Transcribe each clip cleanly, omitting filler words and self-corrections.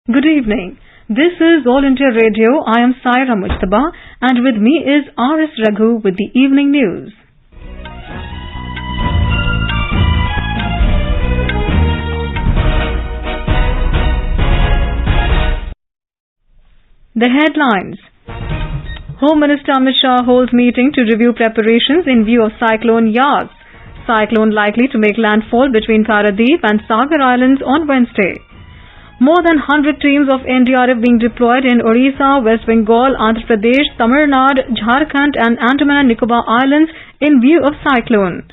Good evening. This is All India Radio. I am Saira Mujtaba and with me is R.S. Raghu with the evening news. The headlines. Home Minister Amit Shah holds meeting to review preparations in view of cyclone Yas. Cyclone likely to make landfall between Paradip and Sagar Islands on Wednesday. More than 100 teams of NDRF being deployed in Odisha, West Bengal, Andhra Pradesh, Tamil Nadu, Jharkhand and Andaman and Nicobar Islands in view of cyclone.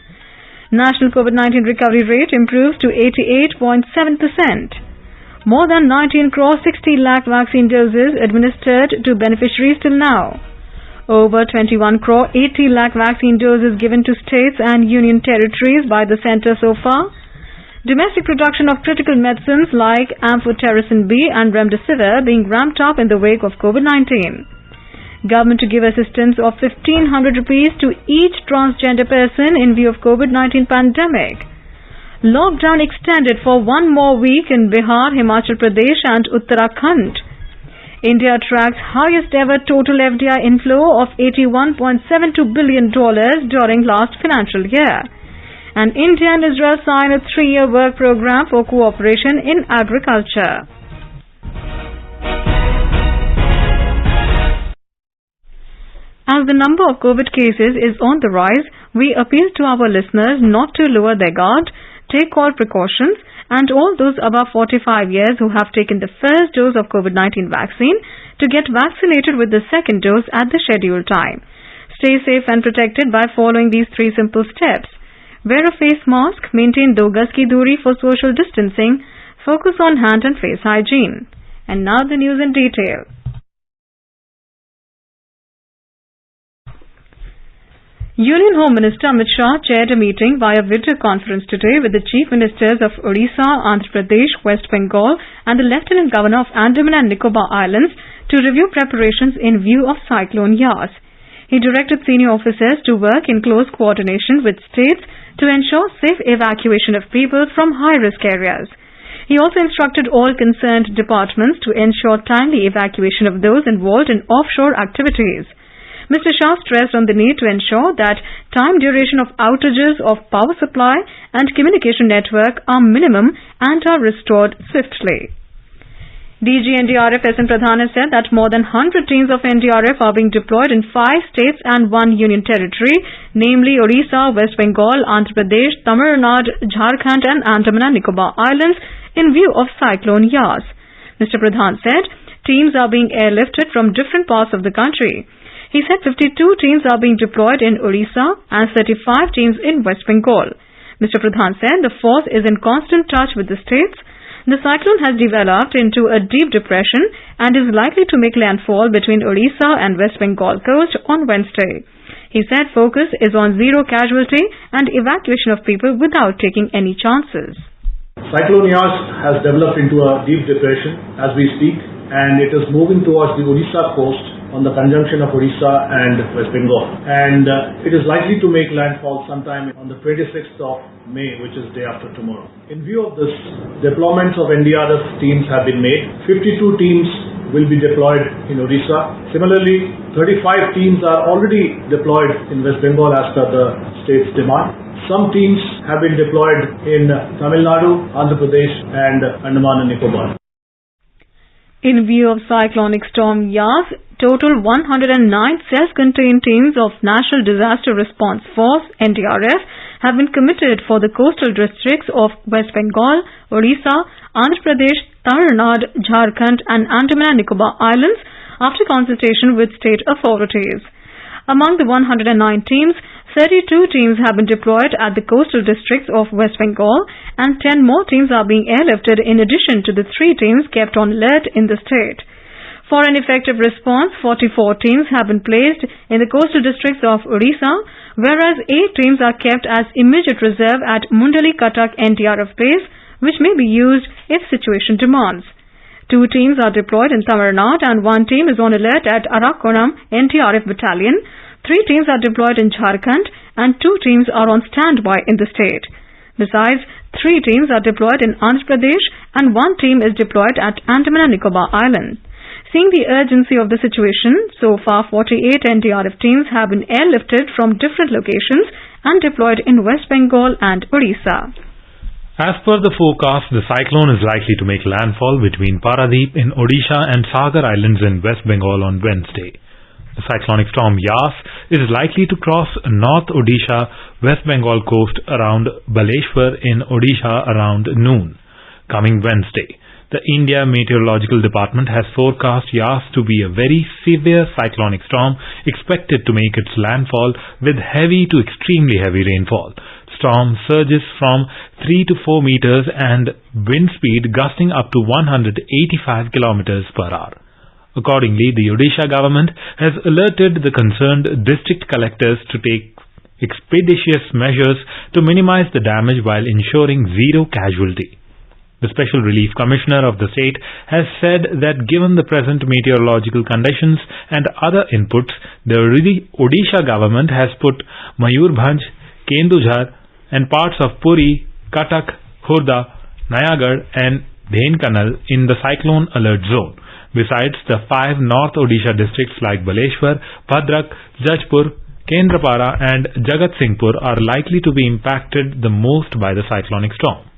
National COVID-19 recovery rate improves to 88.7%. More than 19 crore 60 lakh vaccine doses administered to beneficiaries till now. Over 21 crore 80 lakh vaccine doses given to states and union territories by the centre so far. Domestic production of critical medicines like amphotericin B and remdesivir being ramped up in the wake of COVID-19. Government to give assistance of 1,500 rupees to each transgender person in view of COVID-19 pandemic. Lockdown extended for one more week in Bihar, Himachal Pradesh and Uttarakhand. India attracts highest ever total FDI inflow of $81.72 billion during last financial year. And India and Israel sign a 3-year work program for cooperation in agriculture. As the number of COVID cases is on the rise, we appeal to our listeners not to lower their guard, take all precautions, and all those above 45 years who have taken the first dose of COVID-19 vaccine to get vaccinated with the second dose at the scheduled time. Stay safe and protected by following these 3 simple steps. Wear a face mask, maintain 2 gaz ki duri for social distancing, focus on hand and face hygiene. And now the news in detail. Union Home Minister Amit Shah chaired a meeting via video conference today with the Chief Ministers of Odisha, Andhra Pradesh, West Bengal and the Lieutenant Governor of Andaman and Nicobar Islands to review preparations in view of Cyclone Yas. He directed senior officers to work in close coordination with states to ensure safe evacuation of people from high-risk areas. He also instructed all concerned departments to ensure timely evacuation of those involved in offshore activities. Mr. Shah stressed on the need to ensure that time duration of outages of power supply and communication network are minimum and are restored swiftly. DG NDRF S.N. Pradhan has said that more than 100 teams of NDRF are being deployed in 5 states and 1 union territory, namely Odisha, West Bengal, Andhra Pradesh, Tamil Nadu, Jharkhand and Andaman and Nicobar Islands in view of cyclone Yas. Mr. Pradhan said teams are being airlifted from different parts of the country. He said 52 teams are being deployed in Odisha and 35 teams in West Bengal. Mr. Pradhan said the force is in constant touch with the states. The cyclone has developed into a deep depression and is likely to make landfall between Odisha and West Bengal coast on Wednesday. He said focus is on zero casualty and evacuation of people without taking any chances. Cyclone Yas has developed into a deep depression as we speak, and it is moving towards the Odisha coast on the conjunction of Odisha and West Bengal. And it is likely to make landfall sometime on the 26th of May, which is day after tomorrow. In view of this, deployments of NDRF teams have been made. 52 teams will be deployed in Odisha. Similarly, 35 teams are already deployed in West Bengal as per the state's demand. Some teams have been deployed in Tamil Nadu, Andhra Pradesh and Andaman and Nicobar. In view of cyclonic storm Yas, total 109 self-contained teams of National Disaster Response Force (NDRF) have been committed for the coastal districts of West Bengal, Odisha, Andhra Pradesh, Tamil Nadu, Jharkhand and Andaman and Nicobar Islands after consultation with state authorities. Among the 109 teams, 32 teams have been deployed at the coastal districts of West Bengal and 10 more teams are being airlifted in addition to the 3 teams kept on alert in the state. For an effective response, 44 teams have been placed in the coastal districts of Odisha, whereas 8 teams are kept as immediate reserve at Mundali Katak NDRF base, which may be used if situation demands. 2 teams are deployed in Tamil Nadu and 1 team is on alert at Arakonam NDRF battalion. 3 teams are deployed in Jharkhand and 2 teams are on standby in the state. Besides, 3 teams are deployed in Andhra Pradesh and 1 team is deployed at Andaman and Nicobar Island. Seeing the urgency of the situation, so far 48 NDRF teams have been airlifted from different locations and deployed in West Bengal and Odisha. As per the forecast, the cyclone is likely to make landfall between Paradip in Odisha and Sagar Islands in West Bengal on Wednesday. The cyclonic storm Yas is likely to cross North Odisha, West Bengal coast around Baleshwar in Odisha around noon. Coming Wednesday, the India Meteorological Department has forecast Yas to be a very severe cyclonic storm expected to make its landfall with heavy to extremely heavy rainfall. Storm surges from 3 to 4 meters and wind speed gusting up to 185 kilometers per hour. Accordingly, the Odisha government has alerted the concerned district collectors to take expeditious measures to minimize the damage while ensuring zero casualty. The Special Relief Commissioner of the state has said that given the present meteorological conditions and other inputs, the Odisha government has put Mayurbhanj, Kendujhar and parts of Puri, Cuttack, Khurda, Nayagarh and Dhenkanal in the cyclone alert zone. Besides, the 5 North Odisha districts like Baleshwar, Bhadrak, Jajpur, Kendrapara and Jagatsinghpur are likely to be impacted the most by the cyclonic storm.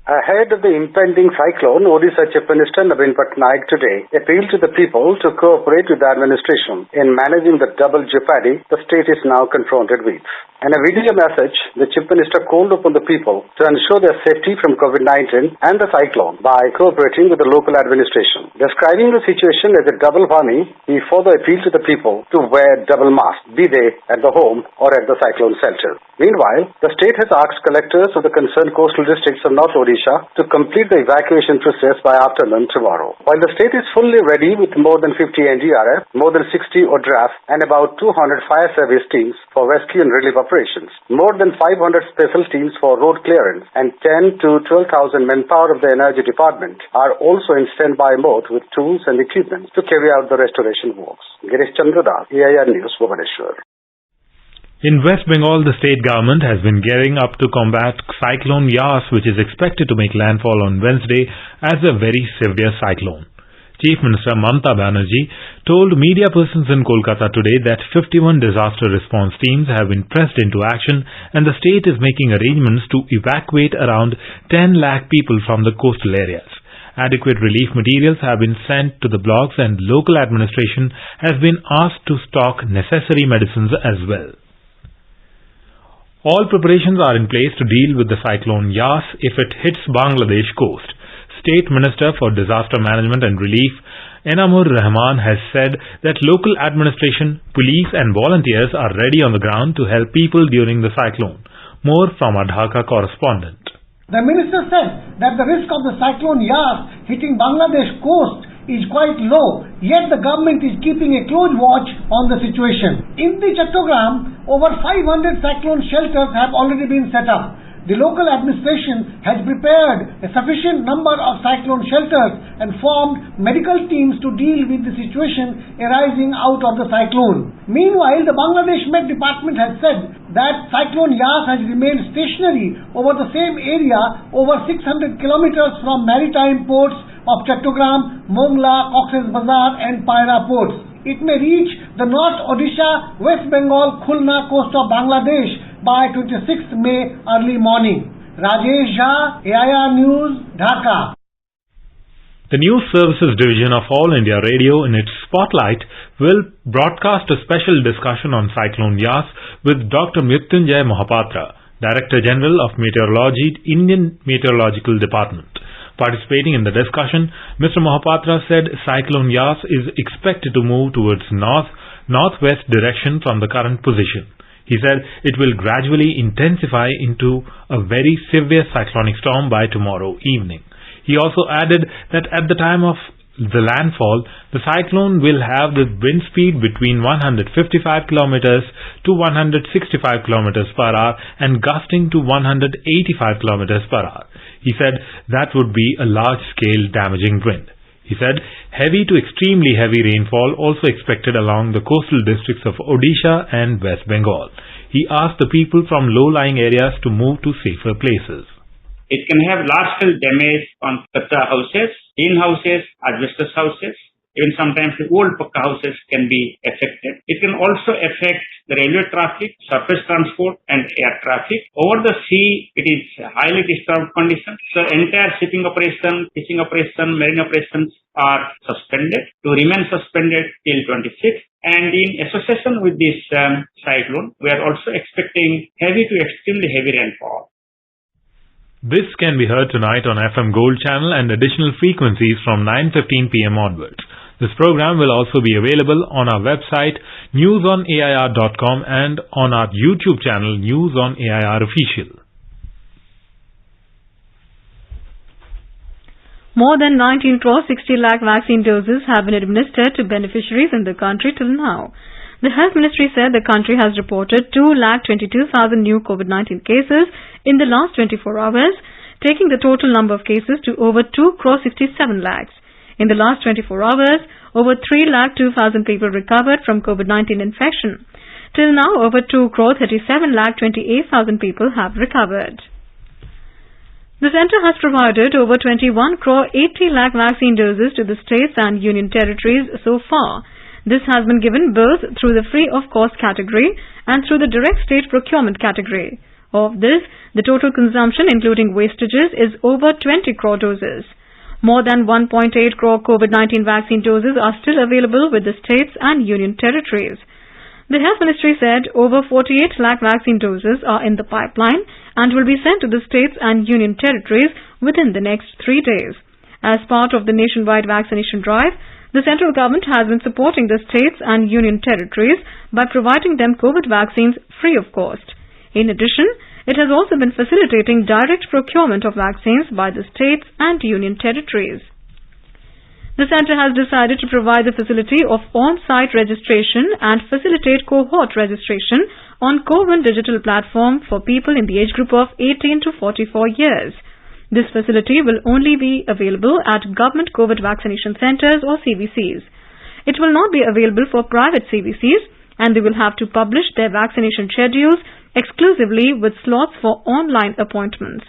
Ahead of the impending cyclone, Odisha Chief Minister Naveen Patnaik today appealed to the people to cooperate with the administration in managing the double jeopardy the state is now confronted with. In a video message, the Chief Minister called upon the people to ensure their safety from COVID-19 and the cyclone by cooperating with the local administration. Describing the situation as a double whammy, he further appealed to the people to wear double masks, be they at the home or at the cyclone shelter. Meanwhile, the state has asked collectors of the concerned coastal districts of North Odisha to complete the evacuation process by afternoon tomorrow. While the state is fully ready with more than 50 NDRF, more than 60 ODRAF and about 200 fire service teams for rescue and relief operations, more than 500 special teams for road clearance and 10 to 12,000 manpower of the Energy Department are also in standby mode with tools and equipment to carry out the restoration works. Girish Chandradas, AIR News, Bhubaneswar. In West Bengal, the state government has been gearing up to combat cyclone Yas, which is expected to make landfall on Wednesday as a very severe cyclone. Chief Minister Mamata Banerjee told media persons in Kolkata today that 51 disaster response teams have been pressed into action and the state is making arrangements to evacuate around 10 lakh people from the coastal areas. Adequate relief materials have been sent to the blocks and local administration has been asked to stock necessary medicines as well. All preparations are in place to deal with the cyclone Yas if it hits Bangladesh coast. State Minister for Disaster Management and Relief, Enamur Rahman, has said that local administration, police and volunteers are ready on the ground to help people during the cyclone. More from our Dhaka correspondent. The minister said that the risk of the cyclone Yas hitting Bangladesh coast is quite low, yet the government is keeping a close watch on the situation. In the Chattogram, over 500 cyclone shelters have already been set up. The local administration has prepared a sufficient number of cyclone shelters and formed medical teams to deal with the situation arising out of the cyclone. Meanwhile, the Bangladesh Met Department has said that cyclone Yas has remained stationary over the same area over 600 kilometers from maritime ports of Chattogram, Mongla, Cox's Bazar and Paira ports. It may reach the North Odisha, West Bengal, Khulna coast of Bangladesh by 26th May early morning. Rajesh Jha, AIR News, Dhaka. The News Services Division of All India Radio in its Spotlight will broadcast a special discussion on Cyclone Yas with Dr. Mrityunjay Mohapatra, Director General of Meteorology, Indian Meteorological Department. Participating in the discussion, Mr. Mohapatra said Cyclone Yas is expected to move towards north-northwest direction from the current position. He said it will gradually intensify into a very severe cyclonic storm by tomorrow evening. He also added that at the time of the landfall, the cyclone will have the wind speed between 155 km to 165 km per hour and gusting to 185 km per hour. He said that would be a large-scale damaging wind. He said heavy to extremely heavy rainfall also expected along the coastal districts of Odisha and West Bengal. He asked the people from low-lying areas to move to safer places. It can have large-scale damage on kacha houses, tin houses, asbestos houses. Even sometimes the old pakka houses can be affected. It can also affect the railway traffic, surface transport and air traffic. Over the sea, it is highly disturbed condition. So entire shipping operation, fishing operation, marine operations are suspended, to remain suspended till 26th. And in association with this cyclone, we are also expecting heavy to extremely heavy rainfall. This can be heard tonight on FM Gold channel and additional frequencies from 9:15 p.m. onwards. This program will also be available on our website newsonair.com and on our YouTube channel News on AIR Official. More than 19 crore 60 lakh vaccine doses have been administered to beneficiaries in the country till now. The Health Ministry said the country has reported 2,22,000 new COVID-19 cases in the last 24 hours, taking the total number of cases to over 2 crore 67 lakhs. In the last 24 hours, over 3,02,000 people recovered from COVID-19 infection. Till now, over 2 crore 37 lakh 28,000 people have recovered. The centre has provided over 21 crore 80 lakh vaccine doses to the states and union territories so far. This has been given both through the free of cost category and through the direct state procurement category. Of this, the total consumption including wastages is over 20 crore doses. More than 1.8 crore COVID-19 vaccine doses are still available with the states and union territories. The Health Ministry said over 48 lakh vaccine doses are in the pipeline and will be sent to the states and union territories within the next 3 days. As part of the nationwide vaccination drive, the central government has been supporting the states and union territories by providing them COVID vaccines free of cost. In addition, it has also been facilitating direct procurement of vaccines by the states and union territories. The centre has decided to provide the facility of on-site registration and facilitate cohort registration on CoWIN digital platform for people in the age group of 18 to 44 years. This facility will only be available at government COVID vaccination centres or CVCs. It will not be available for private CVCs and they will have to publish their vaccination schedules exclusively with slots for online appointments.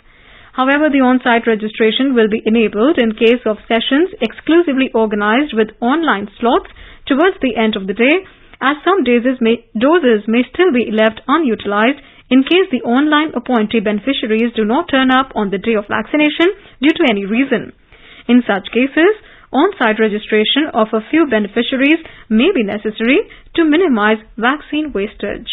However, the on-site registration will be enabled in case of sessions exclusively organized with online slots towards the end of the day, as some doses may still be left unutilized in case the online appointee beneficiaries do not turn up on the day of vaccination due to any reason. In such cases, on-site registration of a few beneficiaries may be necessary to minimize vaccine wastage.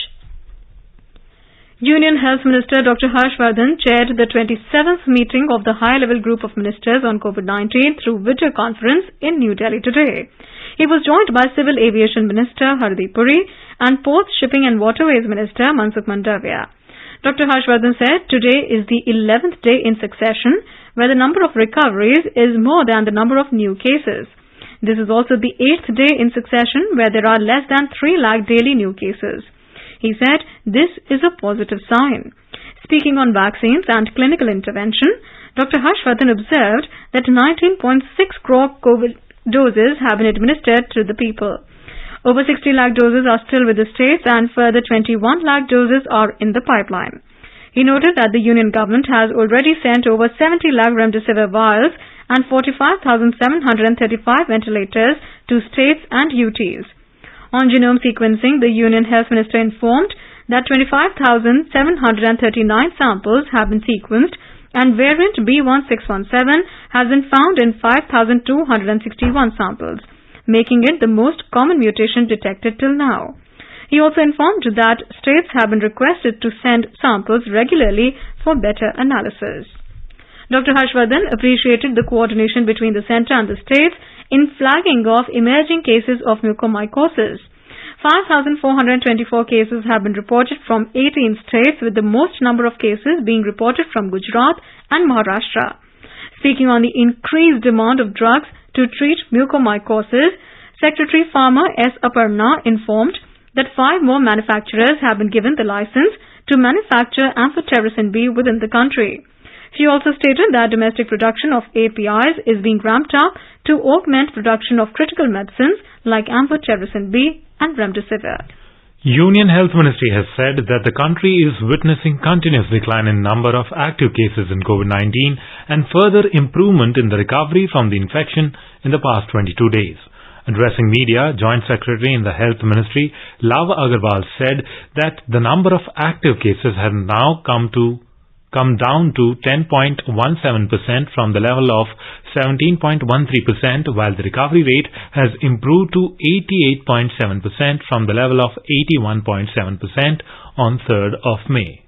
Union Health Minister Dr. Harshvardhan chaired the 27th meeting of the high-level group of ministers on COVID-19 through video conference in New Delhi today. He was joined by Civil Aviation Minister Hardeep Puri and Ports, Shipping and Waterways Minister Mansukh Mandavia. Dr. Harshvardhan said today is the 11th day in succession where the number of recoveries is more than the number of new cases. This is also the 8th day in succession where there are less than 3 lakh daily new cases. He said this is a positive sign. Speaking on vaccines and clinical intervention, Dr. Harshvardhan observed that 19.6 crore COVID doses have been administered to the people. Over 60 lakh doses are still with the states and further 21 lakh doses are in the pipeline. He noted that the union government has already sent over 70 lakh remdesivir vials and 45,735 ventilators to states and UTs. On genome sequencing, the Union Health Minister informed that 25,739 samples have been sequenced and variant B1617 has been found in 5,261 samples, making it the most common mutation detected till now. He also informed that states have been requested to send samples regularly for better analysis. Dr. Harshvardhan appreciated the coordination between the centre and the states in flagging of emerging cases of mucormycosis. 5,424 cases have been reported from 18 states, with the most number of cases being reported from Gujarat and Maharashtra. Speaking on the increased demand of drugs to treat mucormycosis, Secretary Pharma S. Aparna informed that 5 more manufacturers have been given the license to manufacture amphotericin B within the country. She also stated that domestic production of APIs is being ramped up to augment production of critical medicines like amphotericin B and remdesivir. Union Health Ministry has said that the country is witnessing continuous decline in number of active cases in COVID-19 and further improvement in the recovery from the infection in the past 22 days. Addressing media, Joint Secretary in the Health Ministry, Lava Agarwal, said that the number of active cases has now come down to 10.17% from the level of 17.13%, while the recovery rate has improved to 88.7% from the level of 81.7% on 3rd of May.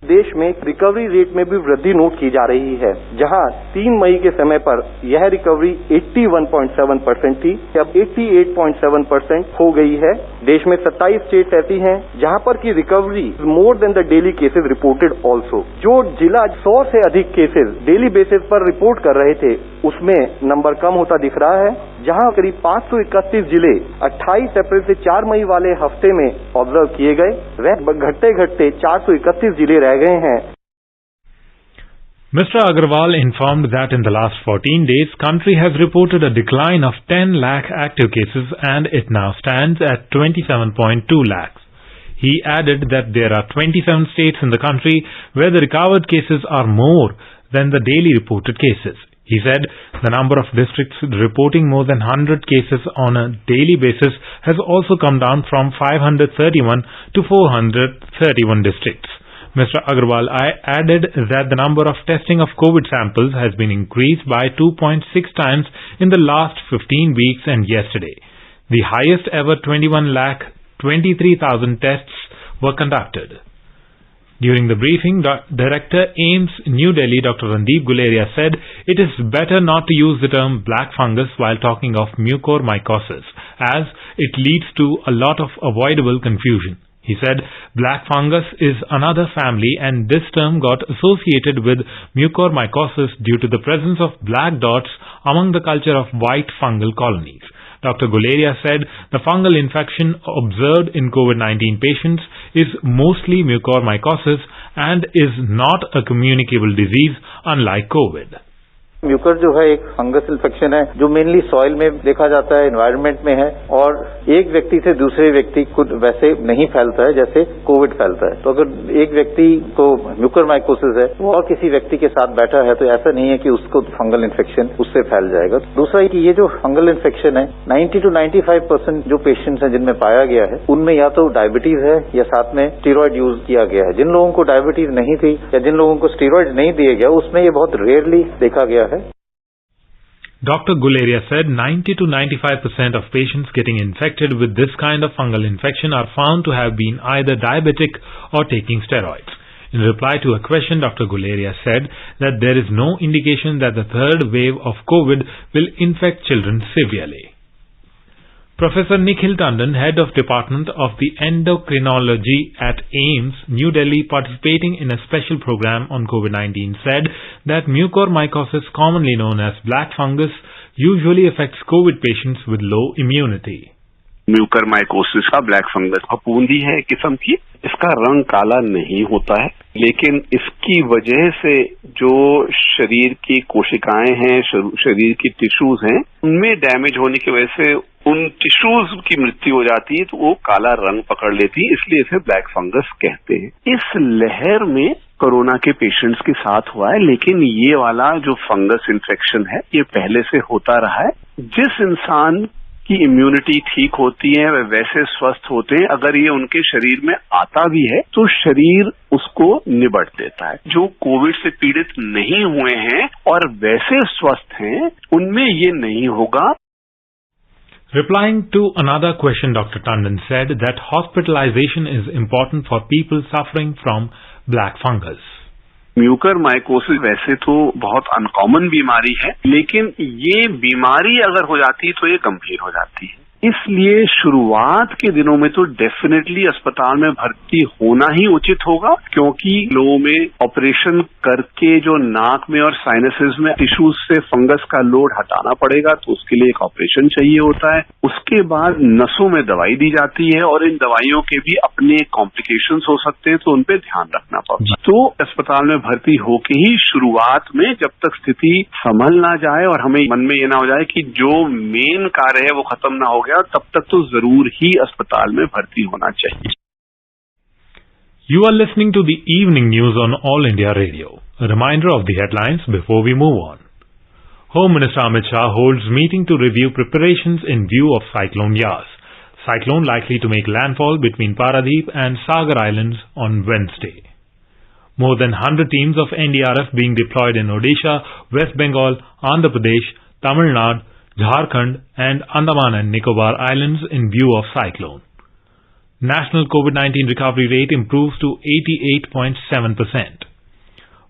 देश में recovery rate में भी वृद्धि note की जा रही है, जहां 3 मई के समय पर यह रिकवरी 81.7% थी, अब 88.7% हो गई है। देश में 27 स्टेट ऐसी हैं जहां पर की recovery more than the daily cases reported also. जो जिला 100 से अधिक केसेस डेली बेसिस पर रिपोर्ट कर रहे थे, उसमें नंबर कम होता दिख रहा है, जहां करीब 531 जिले 28 अप्रैल से 4 मई वाले हफ्ते में ऑब्जर्व किए गए, वह घटते घटते 431 जिले रह गए हैं। Mr. Agarwal informed that in the last 14 days, country has reported a decline of 10 lakh active cases and it now stands at 27.2 lakhs. He added that there are 27 states in the country where the recovered cases are more than the daily reported cases. He said the number of districts reporting more than 100 cases on a daily basis has also come down from 531 to 431 districts. Mr. Agarwal added that the number of testing of COVID samples has been increased by 2.6 times in the last 15 weeks and yesterday. The highest ever 21,23,000 tests were conducted. During the briefing, Director AIIMS New Delhi Dr. Randeep Guleria said it is better not to use the term black fungus while talking of mucormycosis, as it leads to a lot of avoidable confusion. He said black fungus is another family and this term got associated with mucormycosis due to the presence of black dots among the culture of white fungal colonies. Dr. Guleria said the fungal infection observed in COVID-19 patients is mostly mucormycosis and is not a communicable disease unlike COVID. Mucor जो है एक fungus infection है जो mainly soil में देखा जाता है, environment में है और एक व्यक्ति से दूसरे व्यक्ति को वैसे नहीं फैलता है जैसे कोविड फैलता है। तो अगर एक व्यक्ति को म्यूकरमाइकोसिस है वो और किसी व्यक्ति के साथ बैठा है तो ऐसा नहीं है कि उसको फंगल इन्फेक्शन उससे फैल जाएगा। दूसरा कि ये जो फंगल इन्फेक्शन है 90 to 95% जो पेशेंट्स हैं जिनमें पाया गया है उनमें या तो डायबिटीज है या साथ में स्टीरॉयड यूज किया गया है। जिन लोगों को डायबिटीज नहीं थी या जिन लोगों को स्टीरॉयड नहीं दिया गया उसमें ये बहुत रेयरली देखा गया है। Dr. Guleria said 90 to 95% of patients getting infected with this kind of fungal infection are found to have been either diabetic or taking steroids. In reply to a question, Dr. Guleria said that there is no indication that the third wave of COVID will infect children severely. Professor Nikhil Tandon, head of Department of the Endocrinology at AIIMS, New Delhi, participating in a special program on COVID-19, said that mucormycosis, commonly known as black fungus, usually affects COVID patients with low immunity. Mucormycosis का black fungus फफूंदी है किस्म की, इसका रंग काला नहीं होता है, लेकिन इसकी वजह से जो शरीर की कोशिकाएं हैं, शरीर की टिश्यूज हैं, उनमें डैमेज होने की वजह से उन टिश्यूज की मृत्यु हो जाती है तो वो काला रंग पकड़ लेती है, इसलिए इसे ब्लैक फंगस कहते हैं। इस लहर में कोरोना के पेशेंट्स के साथ हुआ है, लेकिन ये वाला जो फंगस इन्फेक्शन है ये पहले से होता रहा है। जिस इंसान की इम्यूनिटी ठीक होती है वे वैसे स्वस्थ होते हैं, अगर ये उनके शरीर में आता भी है तो शरीर उसको निबट देता है। जो कोविड से पीड़ित नहीं हुए हैं और वैसे स्वस्थ हैं उनमें ये नहीं होगा। Replying to another question, Dr. Tandon said that hospitalization is important for people suffering from black fungus. Mucormycosis वैसे तो बहुत अनकॉमन बीमारी है, लेकिन ये बीमारी अगर हो जाती है तो ये गंभीर हो जाती है। इसलिए शुरुआत के दिनों में तो डेफिनेटली अस्पताल में भर्ती होना ही उचित होगा, क्योंकि लोगों में ऑपरेशन करके जो नाक में और साइनसेस में टिश्यूज से फंगस का लोड हटाना पड़ेगा, तो उसके लिए एक ऑपरेशन चाहिए होता है। उसके बाद नसों में दवाई दी जाती है और इन दवाइयों के भी अपने कॉम्प्लिकेशंस हो सकते हैं, तो उन पे ध्यान रखना पड़ता है। तो अस्पताल में भर्ती होके ही शुरुआत में, जब तक स्थिति संभल ना जाए और हमें मन में ये ना हो जाए कि जो मेन कार्य है वो खत्म ना हो गया, तब तक तो जरूर ही अस्पताल में भर्ती होना चाहिए। You are listening to the evening news on All India Radio. A reminder of the headlines before we move on. Home Minister Amit Shah holds meeting to review preparations in view of Cyclone Yas. Cyclone likely to make landfall between Paradip and Sagar Islands on Wednesday. More than 100 teams of NDRF being deployed in Odisha, West Bengal, Andhra Pradesh, Tamil Nadu, Jharkhand and Andaman and Nicobar Islands in view of cyclone. National COVID-19 recovery rate improves to 88.7%.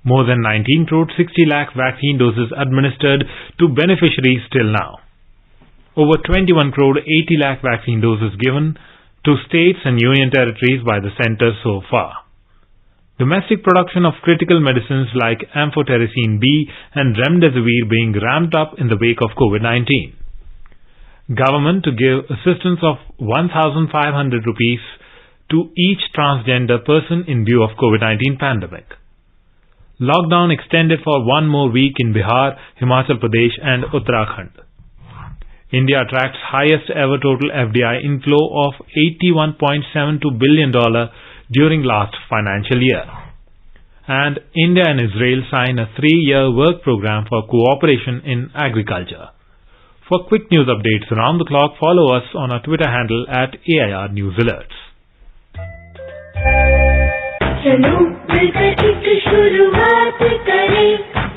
More than 19 crore 60 lakh vaccine doses administered to beneficiaries till now. Over 21 crore 80 lakh vaccine doses given to states and union territories by the centre so far. Domestic production of critical medicines like amphotericin B and remdesivir being ramped up in the wake of COVID-19. Government to give assistance of 1,500 rupees to each transgender person in view of COVID-19 pandemic. Lockdown extended for one more week in Bihar, Himachal Pradesh and Uttarakhand. India attracts highest ever total FDI inflow of $81.72 billion during last financial year. And India and Israel sign a 3-year work program for cooperation in agriculture. For quick news updates around the clock, follow us on our Twitter handle at AIR News Alerts. चलो मिलकर एक शुरुआत करें,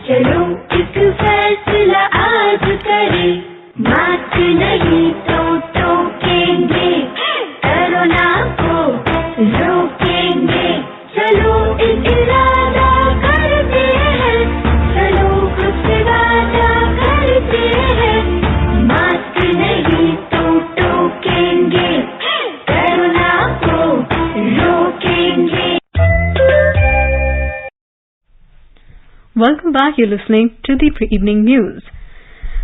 चलो एक फैसला आज करें, मास्क नहीं तो टोकेंगे, कोरोना को रोकेंगे, चलो एक इरादा करते हैं, चलो खुद से वादा करते हैं, मास्क नहीं तो टोकेंगे, कोरोना को रोकेंगे। Welcome back. You're listening to the evening news.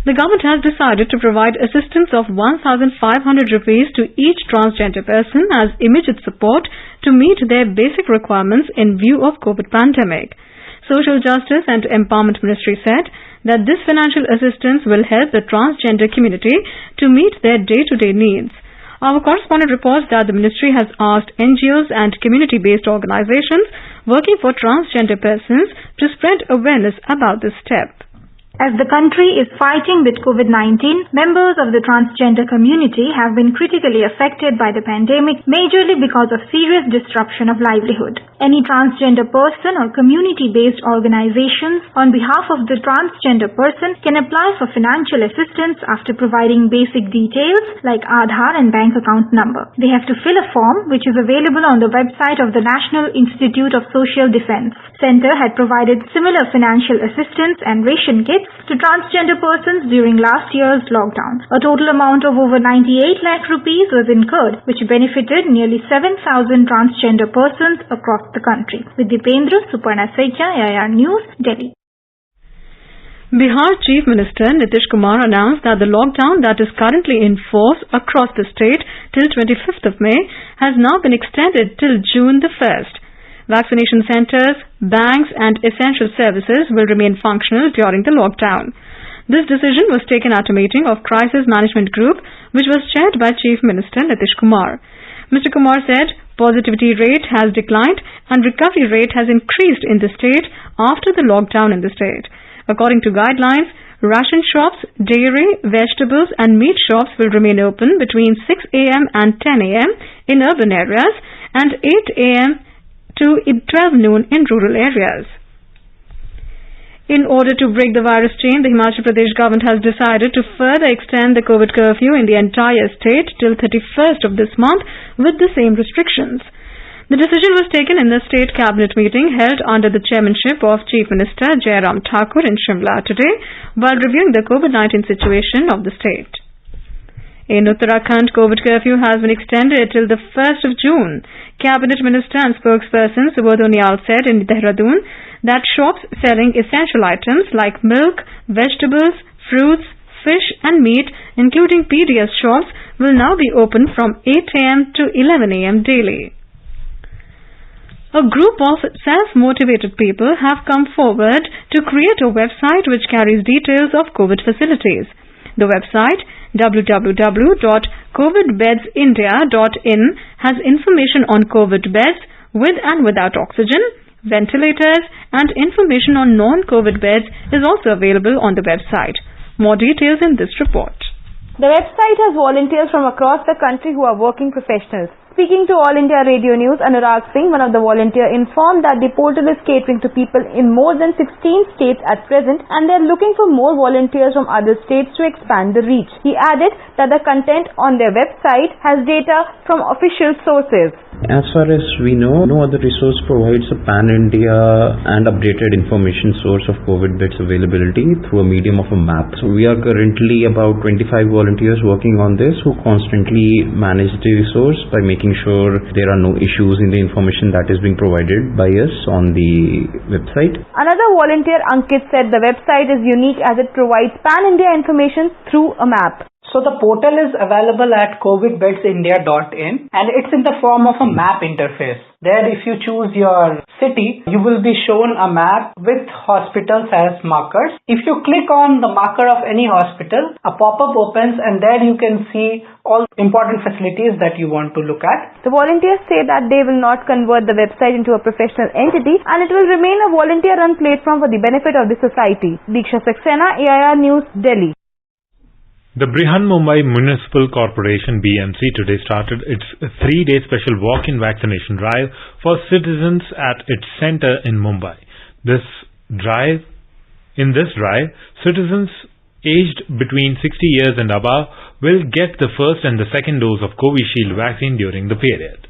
The government has decided to provide assistance of 1,500 rupees to each transgender person as immediate support to meet their basic requirements in view of COVID pandemic. Social Justice and Empowerment Ministry said that this financial assistance will help the transgender community to meet their day-to-day needs. Our correspondent reports that the ministry has asked NGOs and community-based organizations working for transgender persons to spread awareness about this step. As the country is fighting with COVID-19, members of the transgender community have been critically affected by the pandemic, majorly because of serious disruption of livelihood. Any transgender person or community-based organizations on behalf of the transgender person can apply for financial assistance after providing basic details like Aadhaar and bank account number. They have to fill a form which is available on the website of the National Institute of Social Defense. Center had provided similar financial assistance and ration kits to transgender persons during last year's lockdown. A total amount of over 98 lakh rupees was incurred, which benefited nearly 7,000 transgender persons across the country. With Dipendra, Suparna Saikia, AIR News, Delhi. Bihar Chief Minister Nitish Kumar announced that the lockdown that is currently in force across the state till 25th of May has now been extended till June the 1st. Vaccination centers, banks and essential services will remain functional during the lockdown. This decision was taken at a meeting of Crisis Management Group which was chaired by Chief Minister Nitish Kumar. Mr. Kumar said positivity rate has declined and recovery rate has increased in the state after the lockdown in the state. According to guidelines, ration shops, dairy, vegetables and meat shops will remain open between 6 a.m. and 10 a.m. in urban areas and 8 a.m. to 12 noon in rural areas. In order to break the virus chain, the Himachal Pradesh government has decided to further extend the COVID curfew in the entire state till 31st of this month with the same restrictions. The decision was taken in the state cabinet meeting held under the chairmanship of Chief Minister Jairam Thakur in Shimla today while reviewing the COVID-19 situation of the state. In Uttarakhand, COVID curfew has been extended till the 1st of June. Cabinet Minister and spokesperson Subodh Unyal said in Dehradun that shops selling essential items like milk, vegetables, fruits, fish and meat, including PDS shops, will now be open from 8 a.m. to 11 a.m. daily. A group of self-motivated people have come forward to create a website which carries details of COVID facilities. The website www.covidbedsindia.in has information on COVID beds with and without oxygen, ventilators, and information on non-COVID beds is also available on the website. More details in this report. The website has volunteers from across the country who are working professionals. Speaking to All India Radio News, Anurag Singh, one of the volunteers, informed that the portal is catering to people in more than 16 states at present and they are looking for more volunteers from other states to expand the reach. He added that the content on their website has data from official sources. As far as we know, no other resource provides a pan-India and updated information source of COVID beds availability through a medium of a map. So we are currently about 25 volunteers working on this who constantly manage the resource by making sure there are no issues in the information that is being provided by us on the website. Another volunteer, Ankit, said the website is unique as it provides pan-India information through a map. So the portal is available at covidbedsindia.in and it's in the form of a map interface. There, if you choose your city, you will be shown a map with hospitals as markers. If you click on the marker of any hospital, a pop-up opens and there you can see all important facilities that you want to look at. The volunteers say that they will not convert the website into a professional entity and it will remain a volunteer-run platform for the benefit of the society. Diksha Saxena, AIR News, Delhi. The Brihanmumbai Municipal Corporation BMC today started its 3-day special walk-in vaccination drive for citizens at its centre in Mumbai. In this drive, citizens aged between 60 years and above will get the first and the second dose of Covishield vaccine during the period.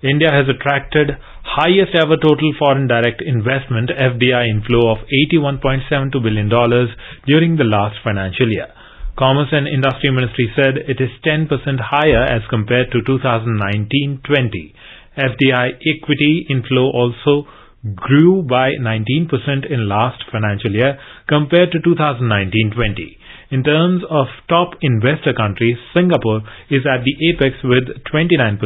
India has attracted highest ever total foreign direct investment FDI inflow of $81.72 billion during the last financial year. Commerce and Industry Ministry said it is 10% higher as compared to 2019-20. FDI equity inflow also grew by 19% in last financial year compared to 2019-20. In terms of top investor countries, Singapore is at the apex with 29%,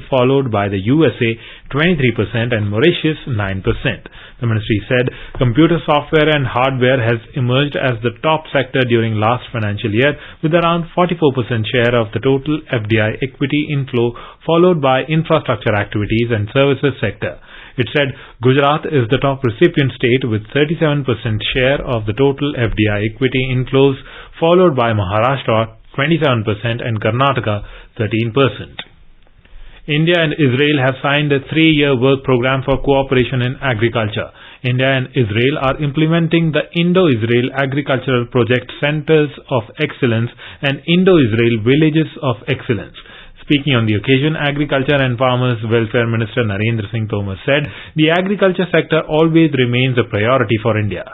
followed by the USA 23% and Mauritius 9%. The ministry said computer software and hardware has emerged as the top sector during last financial year with around 44% share of the total FDI equity inflow, followed by infrastructure activities and services sector. It said Gujarat is the top recipient state with 37% share of the total FDI equity inflows, followed by Maharashtra 27% and Karnataka 13%. India and Israel have signed a 3-year work program for cooperation in agriculture. India and Israel are implementing the Indo-Israel Agricultural Project Centers of Excellence and Indo-Israel Villages of Excellence. Speaking on the occasion, Agriculture and Farmers Welfare Minister Narendra Singh Tomar said the agriculture sector always remains a priority for India.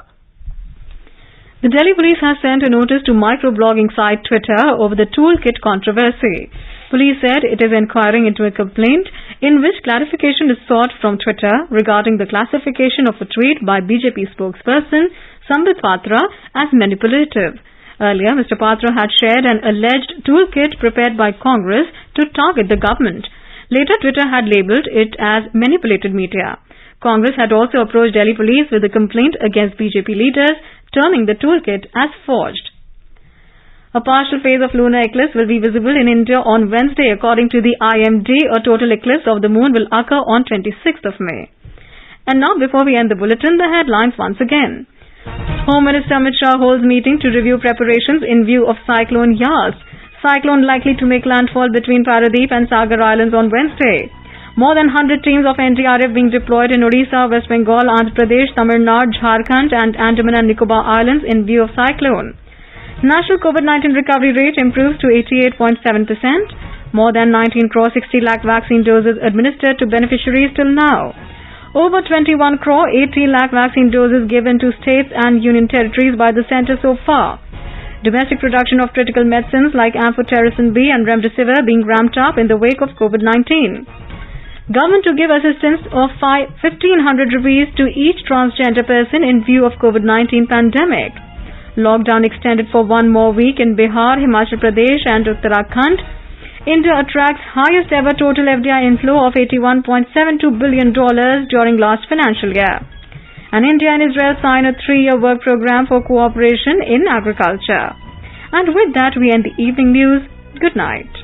The Delhi police has sent a notice to microblogging site Twitter over the toolkit controversy. Police said it is inquiring into a complaint in which clarification is sought from Twitter regarding the classification of a tweet by BJP spokesperson Sambit Patra as manipulative. Earlier, Mr. Patra had shared an alleged toolkit prepared by Congress to target the government. Later, Twitter had labelled it as manipulated media. Congress had also approached Delhi police with a complaint against BJP leaders, terming the toolkit as forged. A partial phase of lunar eclipse will be visible in India on Wednesday. According to the IMD, a total eclipse of the moon will occur on 26th of May. And now, before we end the bulletin, the headlines once again. Home Minister Amit Shah holds meeting to review preparations in view of Cyclone Yas. Cyclone likely to make landfall between Paradip and Sagar Islands on Wednesday. More than 100 teams of NDRF being deployed in Odisha, West Bengal, Andhra Pradesh, Tamil Nadu, Jharkhand and Andaman and Nicobar Islands in view of cyclone. National COVID-19 recovery rate improves to 88.7%. More than 19 crore 60 lakh vaccine doses administered to beneficiaries till now. Over 21 crore 80 lakh vaccine doses given to states and union territories by the centre so far. Domestic production of critical medicines like amphotericin B and remdesivir being ramped up in the wake of COVID-19. Government to give assistance of 1,500 rupees to each transgender person in view of COVID-19 pandemic. Lockdown extended for one more week in Bihar, Himachal Pradesh and Uttarakhand. India attracts highest ever total FDI inflow of $81.72 billion during last financial year. And India and Israel sign a 3-year work program for cooperation in agriculture. And with that we end the evening news. Good night.